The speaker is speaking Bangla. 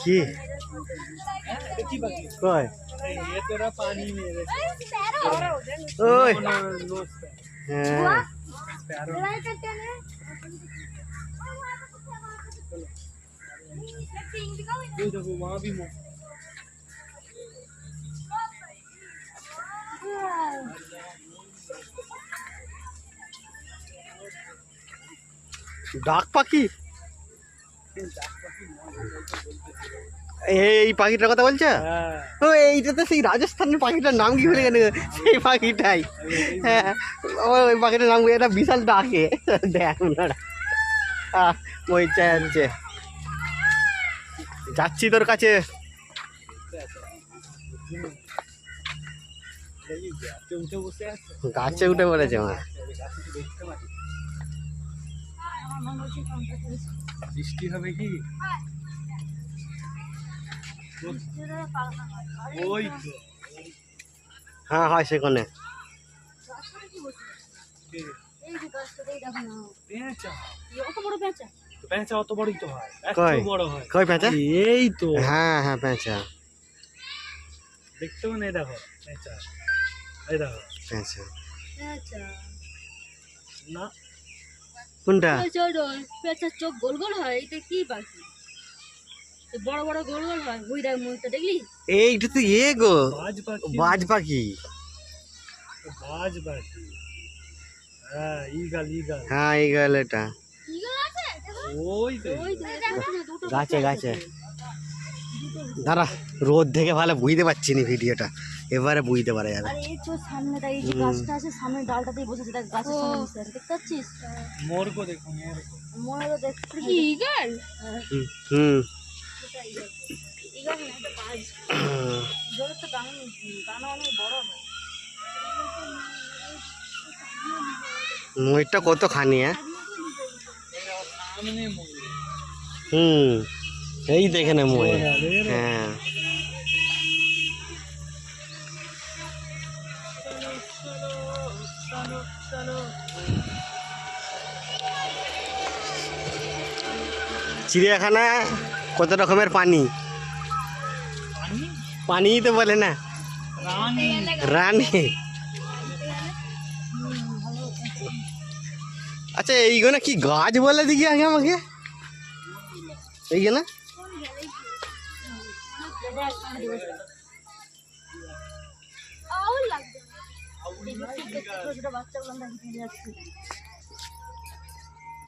কি কয় ওই হ্যাঁ ডাক পাখি এই পাখিটার কথা বলছো? ও এইটা তো সেই রাজস্থানের পাখিটার নাম কি বলে গেল সেই পাখিটাই। হ্যাঁ ওই পাখিটার নাম এটা বিশাল ডাকে দেখ ওই যাচ্ছে যাচ্ছি তোর কাছে। গাছে উঠে পড়েছে আমার। বৃষ্টি হবে কি? হ্যাঁ হয় সেখানে। অত বড়ই তো হয়, কই পেঁচা? এই তো হ্যাঁ হ্যাঁ পেঁচা দেখতে মানে দেখো পেঁচা, এই দেখো পেঁচা না কোনটা? পেঁচার চোখ গোল গোল হয়, এটা কি পাখি? বড় বড় গোল গোল হয়, বুই দেখ মুখটা দেখলি? এইটা তো এ গো বাজ পাখি, বাজ পাখি। বাজ পাখি, হ্যাঁ ঈগল ঈগল, হ্যাঁ ঈগল এটা ওই তো গাছে গাছে। দাঁড়া রোদ দেখে ভালো বুঝতে পারছি না ভিডিওটা, এবারে বুঝতে পারা যাবে। আরে এই তো সামনেটা এই যে গাছটা আছে সামনে ডালটাতেই বসেছে, দেখ গাছের সামনে বসে আছে, দেখতে পাচ্ছিস? মোরগো দেখো মোরগ দেখতে কি ঈগল? হুম ঈগল না, এটা বাজ। ঈগলের তো ডানা অনেক বড় হয়। ময়ূরটা কত খানি হ্যাঁ। সামনে মোরগ, হুম এই দেখে না ময়ূর। হ্যাঁ চিড়িয়াখানা কত রকমের পানি, পানি তো বলে না রানী। আচ্ছা এইগুলো কি গাছ বলে দিকে আগে আমাকে এইগুলো? বাচ্চাগুলো